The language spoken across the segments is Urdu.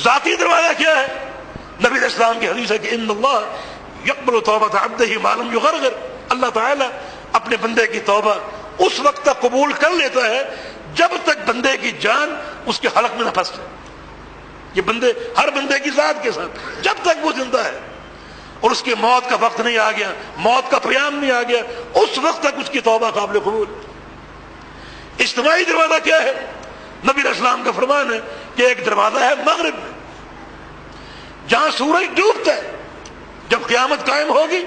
ذاتی دروازہ کیا ہے؟ نبی علیہ السلام کی حدیث ہے کہ ان اللہ یقبل توبۃ عبدہ ما لم یغرغر، اللہ تعالیٰ اپنے بندے کی توبہ اس وقت تک قبول کر لیتا ہے جب تک بندے کی جان اس کے حلق میں نہ پھنس جائے. یہ ہر بندے کی ذات کے ساتھ جب تک وہ زندہ ہے اور اس کی موت کا وقت نہیں آ گیا، موت کا پیام نہیں آ گیا، اس وقت تک اس کی توبہ قابل قبول. اجتماعی دروازہ کیا ہے؟ نبی علیہ السلام کا فرمان ہے کہ ایک دروازہ ہے مغرب میں، جہاں سورج ڈوبتا ہے. جب قیامت قائم ہوگی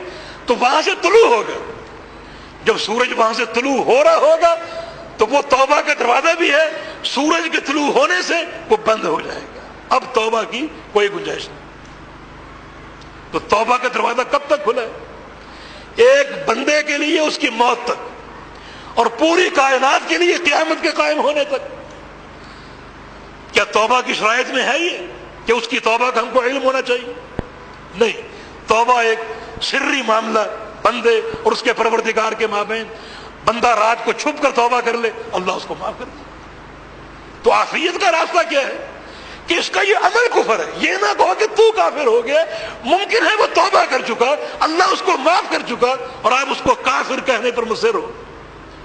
تو وہاں سے طلوع ہوگا. جب سورج وہاں سے طلوع ہو رہا ہوگا تو وہ توبہ کا دروازہ بھی ہے، سورج کے طلوع ہونے سے وہ بند ہو جائے گا. اب توبہ کی کوئی گنجائش نہیں. تو توبہ کا دروازہ کب تک کھلا ہے؟ ایک بندے کے لیے اس کی موت تک، اور پوری کائنات کے لیے قیامت کے قائم ہونے تک. کیا توبہ کی شرائط میں ہے یہ کہ اس کی توبہ کا ہم کو علم ہونا چاہیے؟ نہیں. توبہ ایک سری معاملہ بندے اور اس کے پروردگار کے مابین. بندہ رات کو چھپ کر توبہ کر لے، اللہ اس کو معاف کر دے. تو عافیت کا راستہ کیا ہے؟ کہ اس کا یہ عمل کفر ہے. یہ نہ کہو کہ تو کافر ہو گیا، ممکن ہے وہ توبہ کر چکا، اللہ اس کو معاف کر چکا، اور آپ اس کو کافر کہنے پر مصر ہو.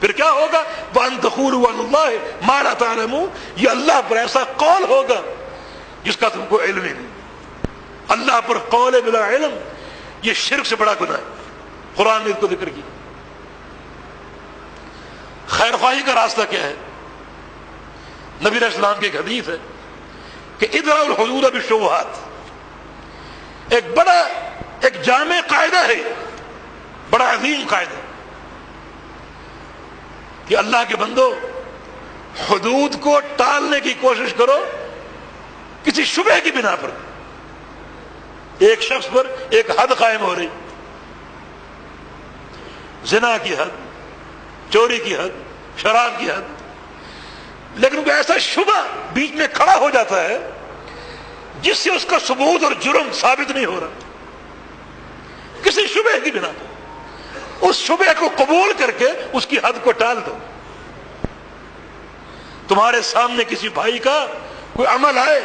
پھر کیا ہوگا؟ وَأَن تَقُولُوا عَلَى اللَّهِ مَا لَا تَعْلَمُونَ. یہ اللہ پر ایسا قول ہوگا جس کا تم کو علم ہی نہیں. اللہ پر قول بلا علم یہ شرک سے بڑا گناہ ہے. قرآن نے اس کو ذکر کیا. خیر خواہی کا راستہ کیا ہے؟ نبی علیہ السلام کی ایک حدیث ہے کہ ادرأوا الحدود بالشبہات. ایک جامع قاعدہ ہے، بڑا عظیم قاعدہ کہ اللہ کے بندو حدود کو ٹالنے کی کوشش کرو کسی شبہ کی بنا پر. ایک شخص پر ایک حد قائم ہو رہی، زنا کی حد، چوری کی حد، شراب کی حد، لیکن کوئی ایسا شبہ بیچ میں کھڑا ہو جاتا ہے جس سے اس کا ثبوت اور جرم ثابت نہیں ہو رہا. کسی شبہ کی بنا پر اس شبہ کو قبول کر کے اس کی حد کو ٹال دو. تمہارے سامنے کسی بھائی کا کوئی عمل آئے،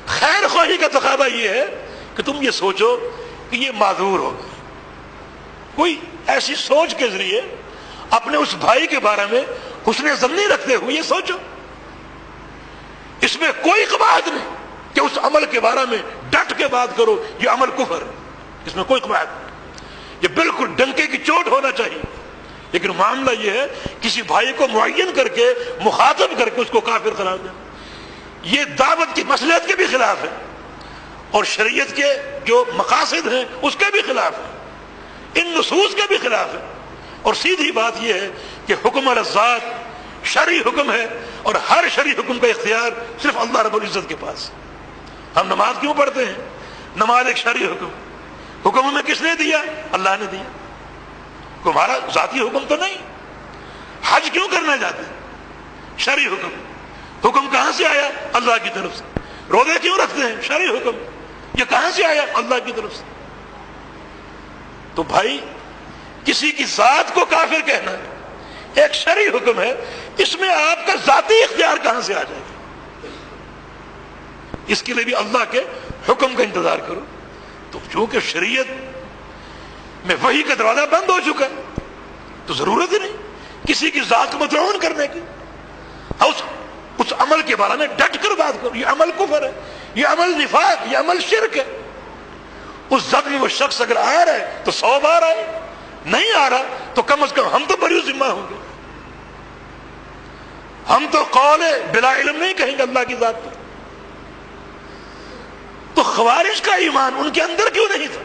خیر خواہی کا تقاضا یہ ہے کہ تم یہ سوچو کہ یہ معذور ہوگا. کوئی ایسی سوچ کے ذریعے اپنے اس بھائی کے بارے میں حسن ظنی رکھتے ہوئے یہ سوچو. اس میں کوئی قباحت نہیں کہ اس عمل کے بارے میں ڈٹ کے بات کرو یہ عمل کفر ہے. اس میں کوئی قباحت نہیں، یہ بالکل ڈنکے کی چوٹ ہونا چاہیے. لیکن معاملہ یہ ہے کسی بھائی کو معین کر کے مخاطب کر کے اس کو کافر قرار دینا، یہ دعوت کی مصلحت کے بھی خلاف ہے اور شریعت کے جو مقاصد ہیں اس کے بھی خلاف ہے، ان نصوص کے بھی خلاف ہے. اور سیدھی بات یہ ہے کہ حکم علی الذات شرعی حکم ہے، اور ہر شرعی حکم کا اختیار صرف اللہ رب العزت کے پاس. ہم نماز کیوں پڑھتے ہیں؟ نماز ایک شرعی حکم. حکم ہمیں کس نے دیا؟ اللہ نے دیا. تمہارا ذاتی حکم تو نہیں. حج کیوں کرنا چاہتے ہیں؟ شرعی حکم. حکم کہاں سے آیا؟ اللہ کی طرف سے. روزے کیوں رکھتے ہیں؟ شرعی حکم. یہ کہاں سے آیا؟ اللہ کی طرف سے. تو بھائی کسی کی ذات کو کافر کہنا ایک شرعی حکم ہے، اس میں آپ کا ذاتی اختیار کہاں سے آ جائے گا؟ اس کے لیے بھی اللہ کے حکم کا انتظار کرو. تو چونکہ شریعت میں وحی کا دروازہ بند ہو چکا ہے تو ضرورت ہی نہیں کسی کی ذات کو مطعون کرنے کی. اس عمل کے بارے میں ڈٹ کر بات کرو. یہ عمل کفر ہے، یہ عمل نفاق، یہ عمل شرک ہے. اس زد میں وہ شخص اگر آ رہا ہے تو 100 بار آئے، نہیں آ رہا تو کم از کم ہم تو بری ذمہ ہوں گے. ہم تو قول بلا علم نہیں کہیں گے اللہ کی ذات پر. تو خوارج کا ایمان ان کے اندر کیوں نہیں تھا؟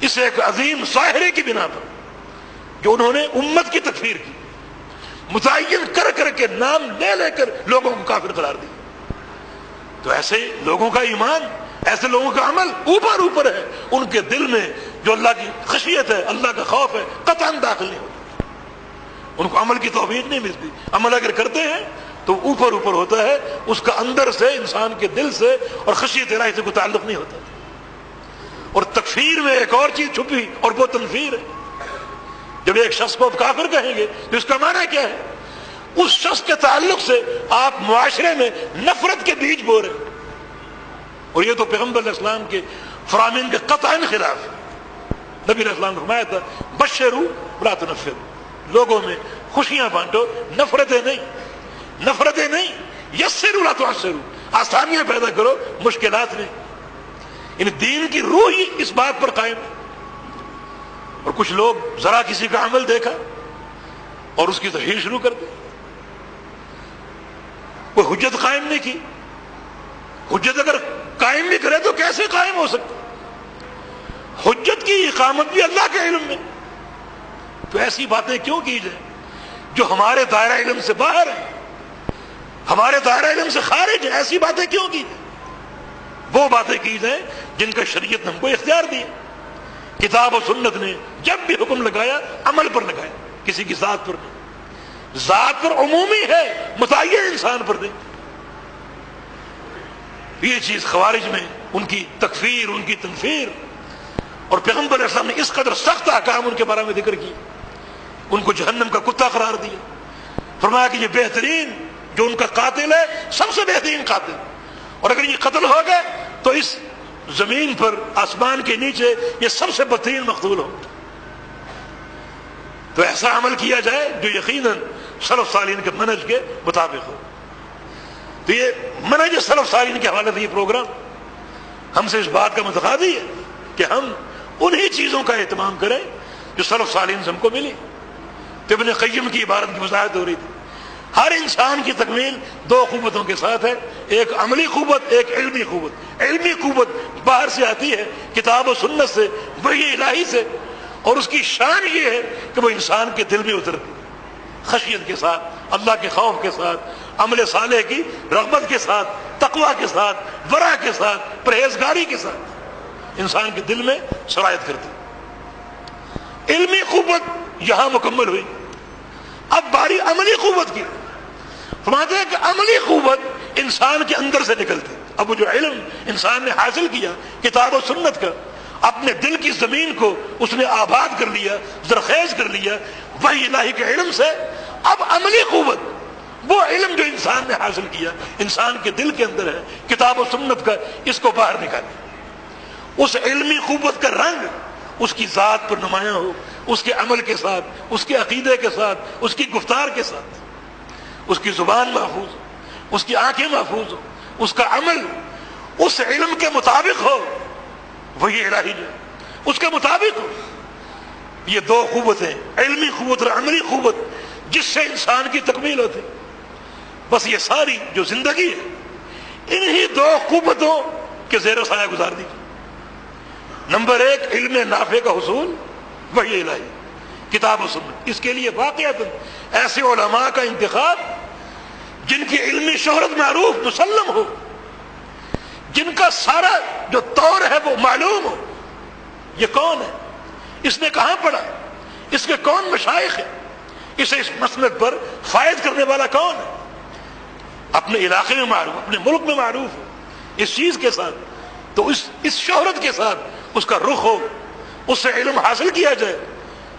اس ایک عظیم ظاہرے کی بنا پر جو انہوں نے امت کی تکفیر کی، متعین کر کر کے نام لے لے کر لوگوں کو کافر قرار دیا. تو ایسے لوگوں کا ایمان، ایسے لوگوں کا عمل اوپر ہے، ان کے دل میں جو اللہ کی خشیت ہے، اللہ کا خوف ہے، قطعاً داخل نہیں ہوتا. ان کو عمل کی توفیق نہیں ملتی. عمل اگر کرتے ہیں تو اوپر ہوتا ہے، اس کا اندر سے، انسان کے دل سے اور خشیت الہی سے کوئی تعلق نہیں ہوتا. اور تکفیر میں ایک اور چیز چھپی اور وہ تنفیر ہے. جب ایک شخص کو آپ کافر کہیں گے تو اس کا معنی کیا ہے؟ اس شخص کے تعلق سے آپ معاشرے میں نفرت کے بیج بو رہے ہیں. اور یہ تو پیغمبر علیہ السلام کے فرامین کے قطعاً خلاف ہے۔ نبی علیہ السلام نے فرمایا تھا بشروا ولا تنفروا، لوگوں میں خوشیاں بانٹو، نفرتیں نہیں، یسروا ولا تعسروا، آسانیاں پیدا کرو، مشکلات نہیں۔ یعنی دین کی روح ہی اس بات پر قائم ہے۔ اور کچھ لوگ ذرا کسی کا عمل دیکھا اور اس کی تشہیر شروع کر دی، کوئی حجت قائم نہیں کی۔ حجت اگر قائم بھی کرے تو کیسے قائم ہو سکتا؟ حجت کی اقامت بھی اللہ کے علم میں، تو ایسی باتیں کیوں کی جائیں جو ہمارے دائرہ علم سے باہر ہیں، ہمارے دائرہ علم سے خارج ہیں؟ ایسی باتیں کیوں کی جائیں؟ وہ باتیں کی جائیں جن کا شریعت نے ہم کو اختیار دیا۔ کتاب و سنت نے جب بھی حکم لگایا عمل پر لگایا، کسی کی ذات پر نہیں۔ ذات پر عمومی ہے، متعین انسان پر نہیں۔ یہ چیز خوارج میں ان کی تکفیر، ان کی تنفیر، اور پیغمبر علیہ السلام نے اس قدر سخت احکام ان کے بارے میں ذکر کی، ان کو جہنم کا کتا قرار دیا۔ فرمایا کہ یہ بہترین جو ان کا قاتل ہے، سب سے بہترین قاتل، اور اگر یہ قتل ہو گئے تو اس زمین پر، آسمان کے نیچے یہ سب سے بدترین مقتول ہو۔ تو ایسا عمل کیا جائے جو یقیناً سلف صالحین کے منہج کے مطابق ہو۔ تو یہ منہج سلف صالحین کے حوالے سے یہ پروگرام ہم سے اس بات کا متقاضی ہے کہ ہم انہی چیزوں کا اہتمام کریں جو سلف صالحین سے ہم کو ملی۔ تو ابن قیم کی عبارت کی وضاحت ہو رہی تھی، ہر انسان کی تکمیل دو قوتوں کے ساتھ ہے، ایک عملی قوت، ایک علمی قوت۔ علمی قوت باہر سے آتی ہے، کتاب و سنت سے، وحی الہی سے، اور اس کی شان یہ ہے کہ وہ انسان کے دل میں اترتی، خشیت کے ساتھ، اللہ کے خوف کے ساتھ، عمل صالح کی رغبت کے ساتھ، تقوی کے ساتھ، ورع کے ساتھ، پرہیزگاری کے ساتھ انسان کے دل میں سرایت کرتی۔ علمی قوت یہاں مکمل ہوئی، اب باری عملی قوت کی۔ فرماتے ہیں کہ عملی قوت انسان کے اندر سے نکلتی۔ اب وہ جو علم انسان نے حاصل کیا کتاب و سنت کا، اپنے دل کی زمین کو اس نے آباد کر لیا، زرخیز کر لیا وحی الہی کے علم سے۔ اب عملی قوت، وہ علم جو انسان نے حاصل کیا، انسان کے دل کے اندر ہے، کتاب و سنت کا، اس کو باہر نکالے۔ اس علمی قوت کا رنگ اس کی ذات پر نمایاں ہو، اس کے عمل کے ساتھ، اس کے عقیدے کے ساتھ، اس کی گفتار کے ساتھ، اس کی زبان محفوظ ہو، اس کی آنکھیں محفوظ ہو، اس کا عمل اس علم کے مطابق ہو، وہی الہی جو اس کے مطابق ہو۔ یہ دو قوتیں، علمی قوت اور عملی قوت، جس سے انسان کی تکمیل ہوتی۔ بس یہ ساری جو زندگی ہے انہی دو قوتوں کے زیر و سایہ گزار دی۔ نمبر ایک، علم نافع کا حصول، وحی الہی، کتاب و سنت۔ اس کے لیے واقعات ایسے علماء کا انتخاب جن کی علمی شہرت معروف مسلم ہو، جن کا سارا جو طور ہے وہ معلوم ہو۔ یہ کون ہے؟ اس نے کہاں پڑھا؟ اس کے کون مشائخ ہیں؟ اسے اس مسلک پر فائد کرنے والا کون ہے؟ اپنے علاقے میں معروف، اپنے ملک میں معروف ہو اس چیز کے ساتھ، تو اس شہرت کے ساتھ اس کا رخ ہو، اس سے علم حاصل کیا جائے،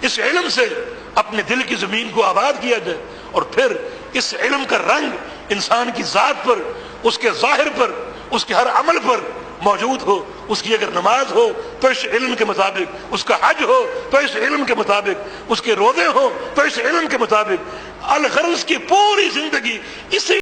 اس علم سے اپنے دل کی زمین کو آباد کیا جائے، اور پھر اس علم کا رنگ انسان کی ذات پر، اس کے ظاہر پر، اس کے ہر عمل پر موجود ہو۔ اس کی اگر نماز ہو تو اس علم کے مطابق، اس کا حج ہو تو اس علم کے مطابق، اس کے روزے ہو تو اس علم کے مطابق، الغرض کی پوری زندگی اسی